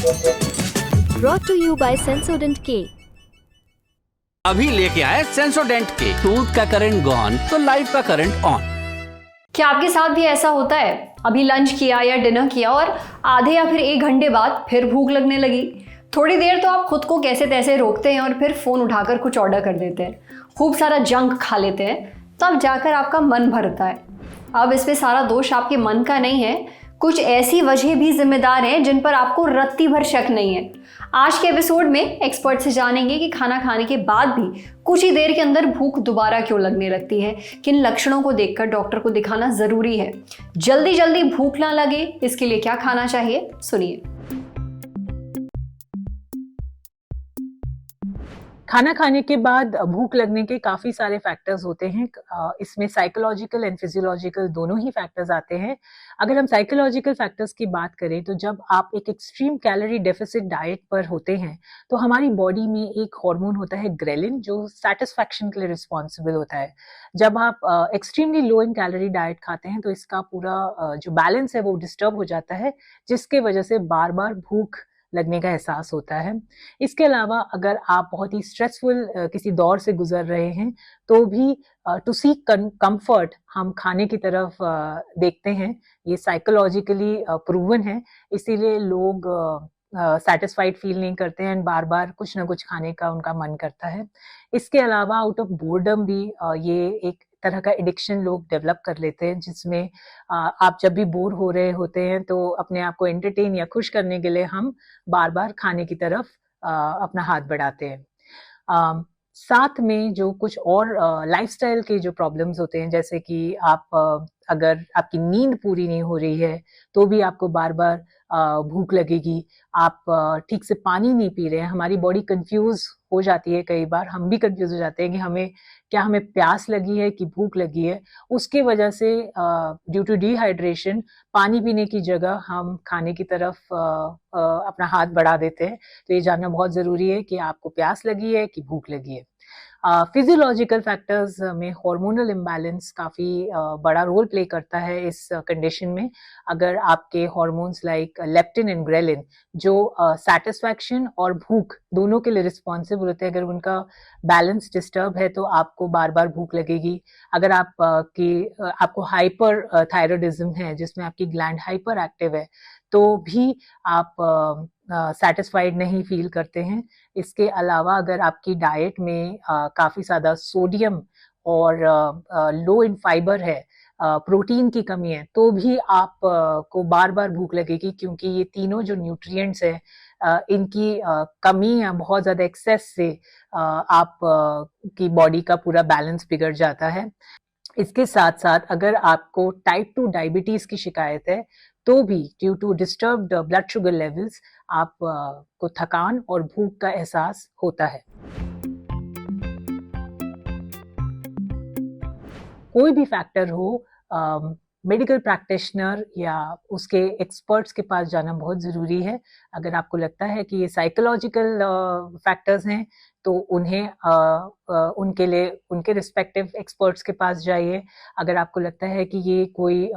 Brought to you by Sensodent K। अभी लेके आए सेंसोडेंट के। टूथ का करंट गॉन तो लाइफ का करंट ऑन। क्या आपके साथ भी ऐसा होता है? अभी लंच किया या डिनर किया और आधे या फिर 1 घंटे बाद फिर भूख लगने लगी। थोड़ी देर तो आप खुद को कैसे तैसे रोकते हैं और फिर फ़ोन उठाकर कुछ ऑर्डर कर देते हैं, खूब सारा जंक खा लेते हैं, तब जाकर आपका मन भरता है। अब इसमें सारा दोष आपके मन का नहीं है, कुछ ऐसी वजह भी जिम्मेदार हैं जिन पर आपको रत्ती भर शक नहीं है। आज के एपिसोड में एक्सपर्ट से जानेंगे कि खाना खाने के बाद भी कुछ ही देर के अंदर भूख दोबारा क्यों लगने लगती है, किन लक्षणों को देखकर डॉक्टर को दिखाना जरूरी है, जल्दी जल्दी भूख ना लगे इसके लिए क्या खाना चाहिए, सुनिए। खाना खाने के बाद भूख लगने के काफी सारे फैक्टर्स होते हैं। इसमें साइकोलॉजिकल एंड फिजियोलॉजिकल दोनों ही फैक्टर्स आते हैं। अगर हम साइकोलॉजिकल फैक्टर्स की बात करें तो जब आप एक एक्सट्रीम कैलोरी डेफिसिट डाइट पर होते हैं तो हमारी बॉडी में एक हार्मोन होता है ग्रेलिन, जो सेटिस्फैक्शन के लिए रिस्पॉन्सिबल होता है। जब आप एक्सट्रीमली लो इन कैलोरी डाइट खाते हैं तो इसका पूरा जो बैलेंस है वो डिस्टर्ब हो जाता है, जिसके वजह से बार बार भूख लगने का एहसास होता है। इसके अलावा अगर आप बहुत ही स्ट्रेसफुल किसी दौर से गुजर रहे हैं तो भी टू सीक कंफर्ट हम खाने की तरफ देखते हैं। ये साइकोलॉजिकली प्रूवन है, इसीलिए लोग सेटिस्फाइड फील नहीं करते हैं, बार बार कुछ ना कुछ खाने का उनका मन करता है। इसके अलावा आउट ऑफ बोर्डम भी ये एक तरह का एडिक्शन लोग डेवलप कर लेते हैं, जिसमें आप जब भी बोर हो रहे होते हैं तो अपने आप को एंटरटेन या खुश करने के लिए हम बार बार खाने की तरफ अपना हाथ बढ़ाते हैं। साथ में जो कुछ और लाइफस्टाइल के जो प्रॉब्लम्स होते हैं, जैसे कि आप अगर आपकी नींद पूरी नहीं हो रही है तो भी आपको बार बार भूख लगेगी। आप ठीक से पानी नहीं पी रहे हैं, हमारी बॉडी कंफ्यूज हो जाती है, कई बार हम भी कंफ्यूज हो जाते हैं कि हमें प्यास लगी है कि भूख लगी है। उसके वजह से ड्यू टू डिहाइड्रेशन पानी पीने की जगह हम खाने की तरफ अपना हाथ बढ़ा देते हैं। तो ये जानना बहुत जरूरी है कि आपको प्यास लगी है कि भूख लगी है। फिजियोलॉजिकल फैक्टर्स में हार्मोनल इम्बैलेंस काफ़ी बड़ा रोल प्ले करता है इस कंडीशन में। अगर आपके hormones like leptin and ghrelin जो सेटिस्फैक्शन और भूख दोनों के लिए रिस्पॉन्सिबल होते हैं, अगर उनका बैलेंस डिस्टर्ब है तो आपको बार बार भूख लगेगी। अगर आपको हाइपर थायराइडिज्म है, जिसमें आपकी ग्लैंड हाइपर एक्टिव है, तो भी आप सेटिस्फाइड नहीं फील करते हैं। इसके अलावा अगर आपकी डाइट में काफ़ी ज़्यादा सोडियम और लो इन फाइबर है, प्रोटीन की कमी है, तो भी आप को बार बार भूख लगेगी, क्योंकि ये तीनों जो न्यूट्रिएंट्स हैं इनकी कमी या बहुत ज़्यादा एक्सेस से आप की बॉडी का पूरा बैलेंस बिगड़ जाता है। इसके साथ साथ अगर आपको टाइप 2 डायबिटीज़ की शिकायत है तो भी due to disturbed blood sugar levels आप को थकान और भूख का एहसास होता है। कोई भी फैक्टर हो, मेडिकल प्रैक्टिशनर या उसके एक्सपर्ट्स के पास जाना बहुत ज़रूरी है। अगर आपको लगता है कि ये साइकोलॉजिकल फैक्टर्स हैं तो उनके लिए उनके रिस्पेक्टिव एक्सपर्ट्स के पास जाइए। अगर आपको लगता है कि ये कोई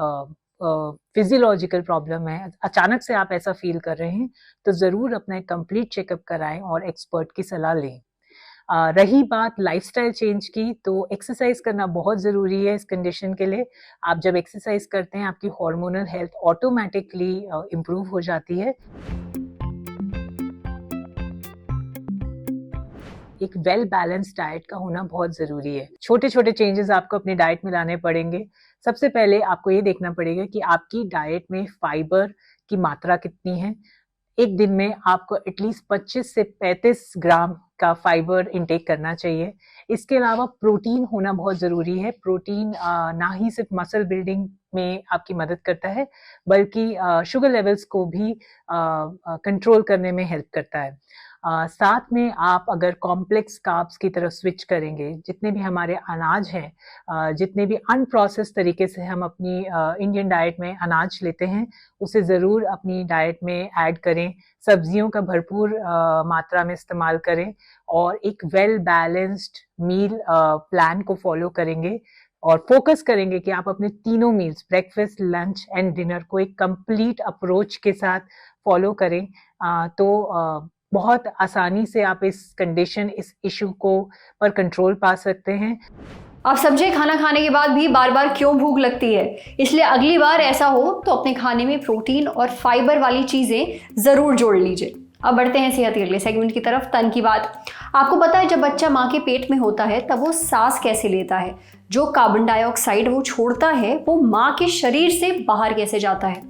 फिजियोलॉजिकल प्रॉब्लम है, अचानक से आप ऐसा फील कर रहे हैं, तो ज़रूर अपना एक कंप्लीट चेकअप कराएं और एक्सपर्ट की सलाह लें। रही बात लाइफस्टाइल चेंज की, तो एक्सरसाइज करना बहुत ज़रूरी है इस कंडीशन के लिए। आप जब एक्सरसाइज करते हैं आपकी हार्मोनल हेल्थ ऑटोमेटिकली इम्प्रूव हो जाती है। एक वेल बैलेंस्ड डाइट का होना बहुत ज़रूरी है। छोटे छोटे चेंजेस आपको अपनी डाइट में लाने पड़ेंगे। सबसे पहले आपको ये देखना पड़ेगा कि आपकी डाइट में फाइबर की मात्रा कितनी है। एक दिन में आपको एटलीस्ट 25 से 35 ग्राम का फाइबर इंटेक करना चाहिए। इसके अलावा प्रोटीन होना बहुत ज़रूरी है। प्रोटीन ना ही सिर्फ मसल बिल्डिंग में आपकी मदद करता है, बल्कि शुगर लेवल्स को भी कंट्रोल करने में हेल्प करता है। साथ में आप अगर कॉम्प्लेक्स कार्ब्स की तरफ स्विच करेंगे, जितने भी हमारे अनाज हैं, जितने भी अनप्रोसेस्ड तरीके से हम अपनी इंडियन डाइट में अनाज लेते हैं, उसे ज़रूर अपनी डाइट में ऐड करें। सब्जियों का भरपूर मात्रा में इस्तेमाल करें और एक वेल बैलेंस्ड मील प्लान को फॉलो करेंगे और फोकस करेंगे कि आप अपने तीनों meals breakfast, lunch and dinner को एक कंप्लीट अप्रोच के साथ फॉलो करें, तो बहुत आसानी से आप इस कंडीशन, इस इशू को पर कंट्रोल पा सकते हैं। आप समझे खाना खाने के बाद भी बार बार क्यों भूख लगती है, इसलिए अगली बार ऐसा हो तो अपने खाने में प्रोटीन और फाइबर वाली चीज़ें ज़रूर जोड़ लीजिए। अब बढ़ते हैं सेहत के अगले सेगमेंट की तरफ, तन की बात। आपको पता है जब बच्चा माँ के पेट में होता है तब वो सांस कैसे लेता है, जो कार्बन डाइऑक्साइड वो छोड़ता है वो माँ के शरीर से बाहर कैसे जाता है।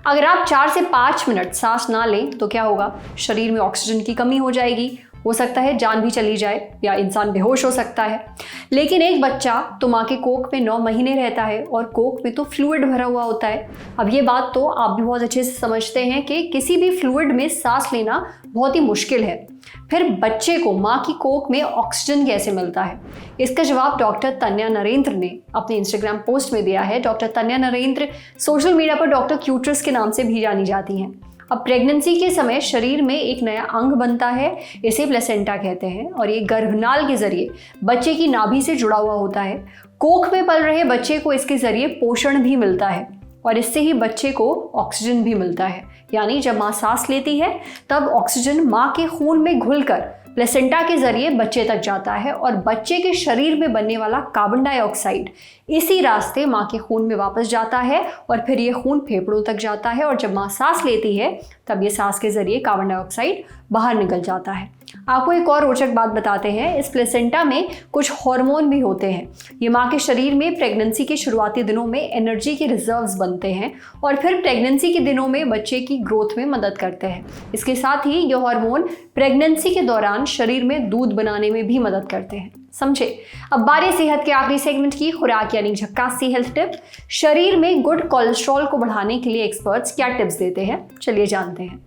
अगर आप 4 से 5 मिनट सांस ना लें तो क्या होगा, शरीर में ऑक्सीजन की कमी हो जाएगी, हो सकता है जान भी चली जाए या इंसान बेहोश हो सकता है। लेकिन एक बच्चा तो माँ के कोख में 9 महीने रहता है और कोख में तो फ्लूइड भरा हुआ होता है। अब ये बात तो आप भी बहुत अच्छे से समझते हैं कि किसी भी फ्लूइड में सांस लेना बहुत ही मुश्किल है। फिर बच्चे को माँ की कोख में ऑक्सीजन कैसे मिलता है, इसका जवाब डॉक्टर तन्या नरेंद्र ने अपने इंस्टाग्राम पोस्ट में दिया है। डॉक्टर तन्या नरेंद्र सोशल मीडिया पर डॉक्टर क्यूट्रस के नाम से भी जानी जाती हैं। अब प्रेगनेंसी के समय शरीर में एक नया अंग बनता है, इसे प्लेसेंटा कहते हैं, और ये गर्भनाल के जरिए बच्चे की नाभि से जुड़ा हुआ होता है। कोख में पल रहे बच्चे को इसके जरिए पोषण भी मिलता है और इससे ही बच्चे को ऑक्सीजन भी मिलता है। यानी जब माँ सांस लेती है तब ऑक्सीजन माँ के खून में घुलकर प्लेसेंटा के जरिए बच्चे तक जाता है और बच्चे के शरीर में बनने वाला कार्बन डाइऑक्साइड इसी रास्ते माँ के खून में वापस जाता है और फिर ये खून फेफड़ों तक जाता है और जब माँ सांस लेती है तब ये सांस के जरिए कार्बन डाइऑक्साइड बाहर निकल जाता है। आपको एक और रोचक बात बताते हैं, इस प्लेसेंटा में कुछ हार्मोन भी होते हैं। ये माँ के शरीर में प्रेगनेंसी के शुरुआती दिनों में एनर्जी के रिजर्व्स बनते हैं और फिर प्रेगनेंसी के दिनों में बच्चे की ग्रोथ में मदद करते हैं। इसके साथ ही ये हार्मोन प्रेगनेंसी के दौरान शरीर में दूध बनाने में भी मदद करते हैं। समझे। अब बारी सेहत के आखिरी सेगमेंट की, खुराक यानी झक्कास सी हेल्थ टिप। शरीर में गुड कोलेस्ट्रॉल को बढ़ाने के लिए एक्सपर्ट्स क्या टिप्स देते हैं, चलिए जानते हैं।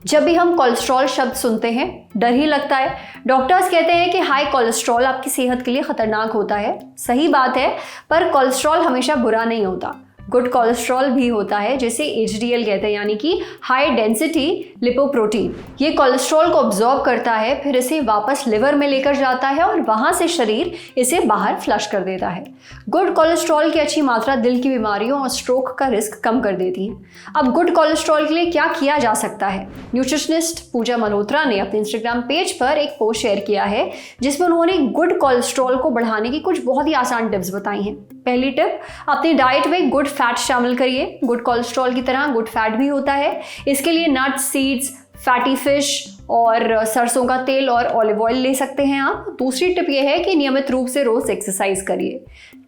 जब भी हम कोलेस्ट्रॉल शब्द सुनते हैं डर ही लगता है। डॉक्टर्स कहते हैं कि हाई कोलेस्ट्रॉल आपकी सेहत के लिए खतरनाक होता है। सही बात है, पर कोलेस्ट्रॉल हमेशा बुरा नहीं होता। गुड कोलेस्ट्रॉल भी होता है जिसे HDL कहते हैं, यानी कि हाई डेंसिटी लिपोप्रोटीन। ये कोलेस्ट्रॉल को ऑब्जॉर्ब करता है, फिर इसे वापस लिवर में लेकर जाता है और वहां से शरीर इसे बाहर फ्लश कर देता है। गुड कोलेस्ट्रॉल की अच्छी मात्रा दिल की बीमारियों और स्ट्रोक का रिस्क कम कर देती है। अब गुड कोलेस्ट्रॉल के लिए क्या किया जा सकता है? न्यूट्रिशनिस्ट पूजा मल्होत्रा ने अपने इंस्टाग्राम पेज पर एक पोस्ट शेयर किया है जिसमें उन्होंने गुड कोलेस्ट्रॉल को बढ़ाने की कुछ बहुत ही आसान टिप्स बताई हैं। पहली टिप, अपनी डाइट में गुड फैट शामिल करिए। गुड कोलेस्ट्रॉल की तरह गुड फैट भी होता है। इसके लिए नट्स, सीड्स, फैटी फिश और सरसों का तेल और ऑलिव ऑयल ले सकते हैं आप। दूसरी टिप यह है कि नियमित रूप से रोज एक्सरसाइज करिए।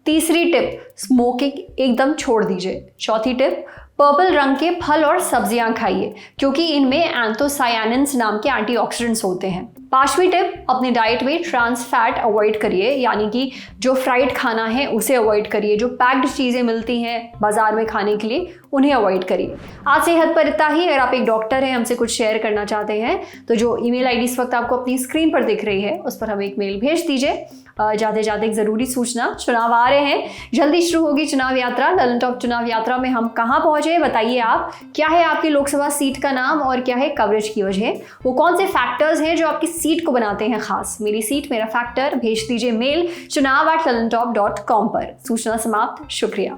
तीसरी टिप, स्मोकिंग एकदम छोड़ दीजिए। चौथी टिप, पर्पल रंग के फल और सब्जियां खाइए क्योंकि इनमें एंथोसायानिन्स नाम के एंटीऑक्सीडेंट्स होते हैं। पांचवी टिप, अपनी डाइट में ट्रांस फैट अवॉइड करिए, यानी कि जो फ्राइड खाना है उसे अवॉइड करिए। जो पैक्ड चीज़ें मिलती हैं बाजार में खाने के लिए उन्हें अवॉइड करिए। आज सेहत पर इतना ही। अगर आप एक डॉक्टर हैं, हमसे कुछ शेयर करना चाहते हैं तो जो ईमेल आईडी इस वक्त आपको अपनी स्क्रीन पर दिख रही है उस पर हमें एक मेल भेज दीजिए। जाते जाते एक ज़रूरी सूचना, चुनाव आ रहे हैं, जल्दी शुरू होगी चुनाव यात्रा। ललन टॉप चुनाव यात्रा में हम कहाँ पहुँचे, बताइए आप। क्या है आपकी लोकसभा सीट का नाम और क्या है कवरेज की वजह? वो कौन से फैक्टर्स हैं जो आपकी सीट को बनाते हैं खास? मेरी सीट मेरा फैक्टर, भेज दीजिए मेल chunav@lalontop.com पर। सूचना समाप्त, शुक्रिया।